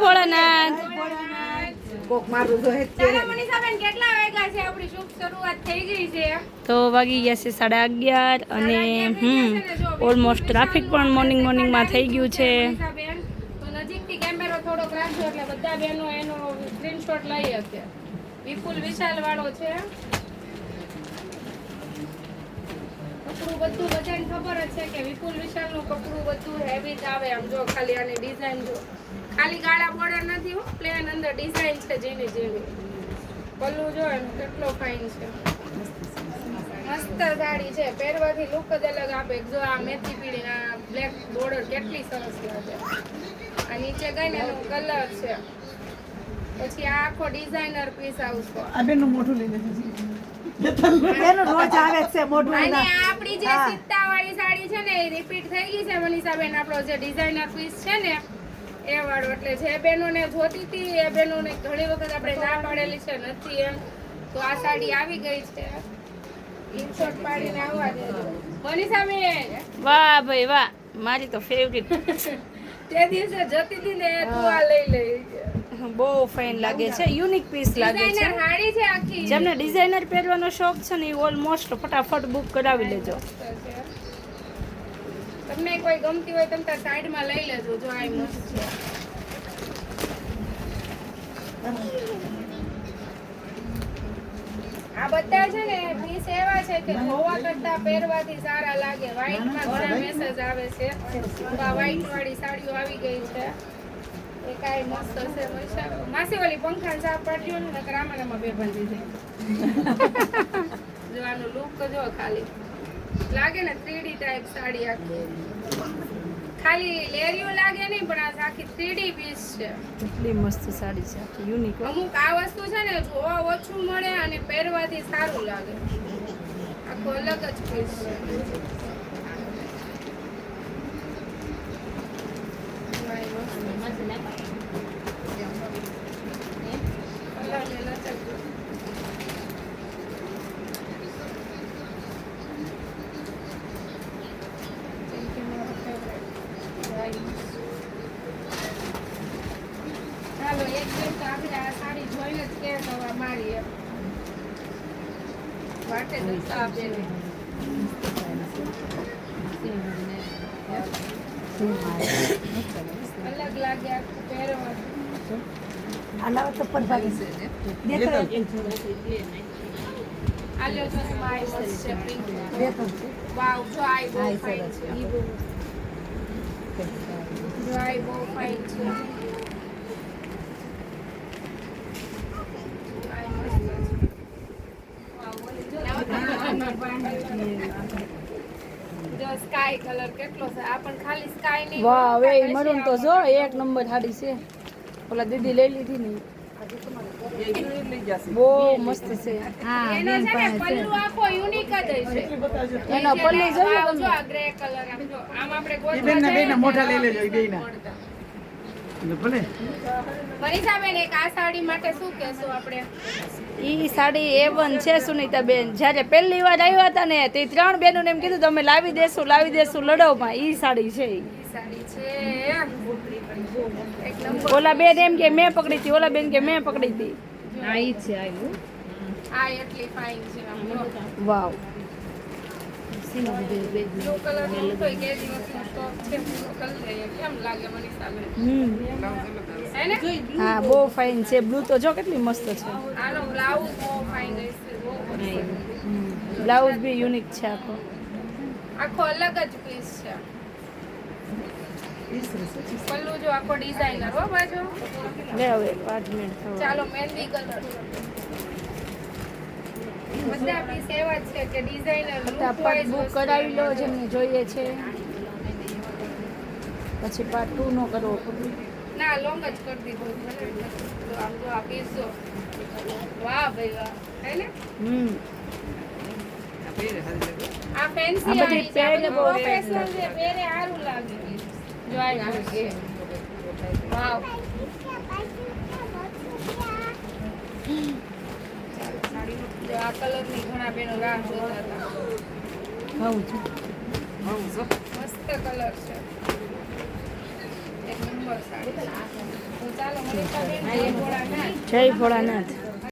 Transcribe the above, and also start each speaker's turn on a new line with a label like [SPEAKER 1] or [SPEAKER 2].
[SPEAKER 1] ભોળાનાથ
[SPEAKER 2] કોક મારું તો હેત
[SPEAKER 3] ચાલો મનીષાબેન કેટલા વાગ્યા છે? આપણી શુભ શરૂઆત થઈ ગઈ છે.
[SPEAKER 1] તો વાગી ગયા છે 11:30 અને ઓલમોસ્ટ ટ્રાફિક પણ મોર્નિંગમાં થઈ ગયું છે.
[SPEAKER 3] મનીષાબેન તો નજીકથી કેમેરો થોડોક રાખજો એટલે બધા બહેનો એનો સ્ક્રીનશોટ લઈ શકે. વિપુલ વિશાલ વાળો છે. કપડું બધું બધાને ખબર જ છે કે વિપુલ વિશાલનું કપડું બધું હેવી જ આવે. આમ જો ખાલી આની ડિઝાઇન જો, ખાલી ગાળા બોર્ડર નથી હો, પ્લેન અંદર ડિઝાઇન છે જેની જેવી. પલ્લું જો એનો કેટલો ફાઇન છે, મસ્ત સાડી છે, પહેરવાથી લુક જ અલગ આપે. જો આ મેથી પીળી આ બ્લેક બોર્ડર કેટલી સરસ લાગે. આ નીચે ગઈ ને એનો કલર છે. પછી આ આખો ડિઝાઇનર પીસ આવશે.
[SPEAKER 2] આ બેનું મોઢું લઈ લેજો બેનું રોજ આવે છે મોઢું.
[SPEAKER 3] અને આપણી જે સિત્તા વાળી સાડી છે ને એ રિપીટ થઈ ગઈ છે મનીષાબેન. આપણો જે ડિઝાઇનર પીસ છે ને એ વાળો, એટલે જે બહેનોને જોતી હતી એ બહેનોને ઘણી વખત આપણે ના પાડેલી છે નથી એમ, તો આ સાડી આવી ગઈ છે. ઇન્શોટ પાડીને આવવા દેજો મનીષાબેન.
[SPEAKER 1] વાહ ભાઈ વાહ, મારી તો ફેવરિટ.
[SPEAKER 3] તે દિવસે જતી હતી ને તું આ લઈ લઈ.
[SPEAKER 1] બહુ ફાઇન લાગે છે, યુનિક પીસ લાગે છે.
[SPEAKER 3] ડિઝાઇનર સાડી છે આખી.
[SPEAKER 1] જેમને ડિઝાઇનર પહેરવાનો શોખ છે ને એ ઓલમોસ્ટ ફટાફટ બુક કરાવી લેજો.
[SPEAKER 3] તમને કોઈ ગમતી હોય તમે તાર સાઈડમાં લઈ લેજો. જો આ મસ્ત છે. આ બધા છે ને પીસ એવા છે કે ધોવા કરતા પહેરવાથી સારા લાગે. વ્હાઈટમાં ઘણા મેસેજ આવે છે. આ વ્હાઈટ વાળી સાડીઓ આવી ગઈ છે. એ કાઈ મસ્ત છે. માસી વાળી પંખાને સાફ પાડ્યો ને નકર આમાં બે બંધી જાય. જો આનો લુક જો ખાલી લાગે ને 3D ટાઈપ સાડી આખી. ખાલી લેરિયો લાગે નહીં પણ આ આખી 3D પીસ છે.
[SPEAKER 1] એટલી મસ્ત સાડી છે, આખી યુનિક.
[SPEAKER 3] અમુક આ વસ્તુ છે ને જોવા ઓછું મળે અને પહેરવાથી સારું લાગે. આખો અલગ જ પીસ છે. ચાલો એક દિવસ આપણે આ સાડી જોઈને જ કે કરવા મારી એમ વાટે દસ્તા આપે. અલગ લાગે આખું પહેરવાનું.
[SPEAKER 2] આલાવ તો પર ભાગી છે દેખો
[SPEAKER 3] આ લ્યો જો સ્માઈલ મસ્ત છે પિંક.
[SPEAKER 2] દેખો
[SPEAKER 3] વાવ જો આઈ બહુ ફાઇન છે. જો આઈ બહુ ફાઇન છે. જો સ્કાય કલર કેટલો છે. આ પણ ખાલી સ્કાય ની.
[SPEAKER 1] વાહ વે મરૂન તો જો એક નંબર સાડી છે. ઓલા દીદી લઈ લીધી ને બહુ મસ્ત છે.
[SPEAKER 3] એનો છે ને પલ્લુ આખો યુનિક જ છે.
[SPEAKER 1] એનો પલ્લુ જોયો
[SPEAKER 3] વાવ,
[SPEAKER 1] તમે?
[SPEAKER 3] જો આ ગ્રે કલર આમ જો આમ આપણે
[SPEAKER 2] ઈ
[SPEAKER 3] ગોતવા
[SPEAKER 2] બેનના
[SPEAKER 3] જઈએ
[SPEAKER 2] બેના
[SPEAKER 3] ને
[SPEAKER 2] મોઢા લઈ
[SPEAKER 3] ત્યારે
[SPEAKER 2] લેજો ઈ બેયના.
[SPEAKER 3] મળતા.
[SPEAKER 2] ભલે
[SPEAKER 3] મનીષાબેન એક આ સાડી માટે શું કહેશો આપણે?
[SPEAKER 1] ઈ સાડી A1 છે સુનીતાબેન. જ્યારે પહેલી વાર આવ્યા હતા ને તે 3 બહેનોને એમ કીધું તમે લાવી દેશું લડવમાં. ઈ સાડી છે ઈ.
[SPEAKER 3] ઈ સાડી છે એક નંબર.
[SPEAKER 1] ઓલા બેન એમ કે મેં પકડી હતી, ઓલા બેન કે મેં પકડી હતી.
[SPEAKER 3] આ એટલી ફાઇન છે આમ જો.
[SPEAKER 1] વાવ.
[SPEAKER 3] બ્લુ કલર નો તો કે દિવસનો સ્ટોક છે. બ્લુ કલર કેમ લાગે મનીષાબેન? હે ને?
[SPEAKER 1] હા બહુ ફાઇન છે. બ્લુ તો જો કેટલી મસ્ત છે.
[SPEAKER 3] આનો બ્લાઉઝ બહુ ફાઇન છે. બહુ મસ્ત.
[SPEAKER 1] બ્લાઉઝ બી યુનિક છે આખો.
[SPEAKER 3] આખો અલગ જ પીસ છે. પલ્લુ જો આખો ડિઝાઇનર હો બાજુ.
[SPEAKER 1] લે હવે 5 મિનિટ થવા.
[SPEAKER 3] ચાલો મહેંદી કલર. બધા પીસ એવા જ છે કે ડિઝાઇનર
[SPEAKER 1] ફટાફટ બુક કરાવી લો જેમને જોઈએ છે. પછી પાર્ટ 2 નો કરવો પડે.
[SPEAKER 3] ના લોંગ જ કરી દીધું. તો આમ જો આ પીસ જો. વાહ ભાઈ વાહ. હે ને? આ ફેન્સી
[SPEAKER 1] આ બધી પહેરે બહુ
[SPEAKER 3] પ્રોફેશનલ છે. પહેરે સારું લાગે. જો આ વાવ. જો આ કલરની ઘણા બેનો રાહ જોતા હતા.
[SPEAKER 1] ખાવું છું.
[SPEAKER 3] મસ્ત કલર છે. એક નંબર સાડી. તો ચાલો ચાલો મનિષાબેન, જય ભોળાનાથ.
[SPEAKER 1] જય ભોળાનાથ.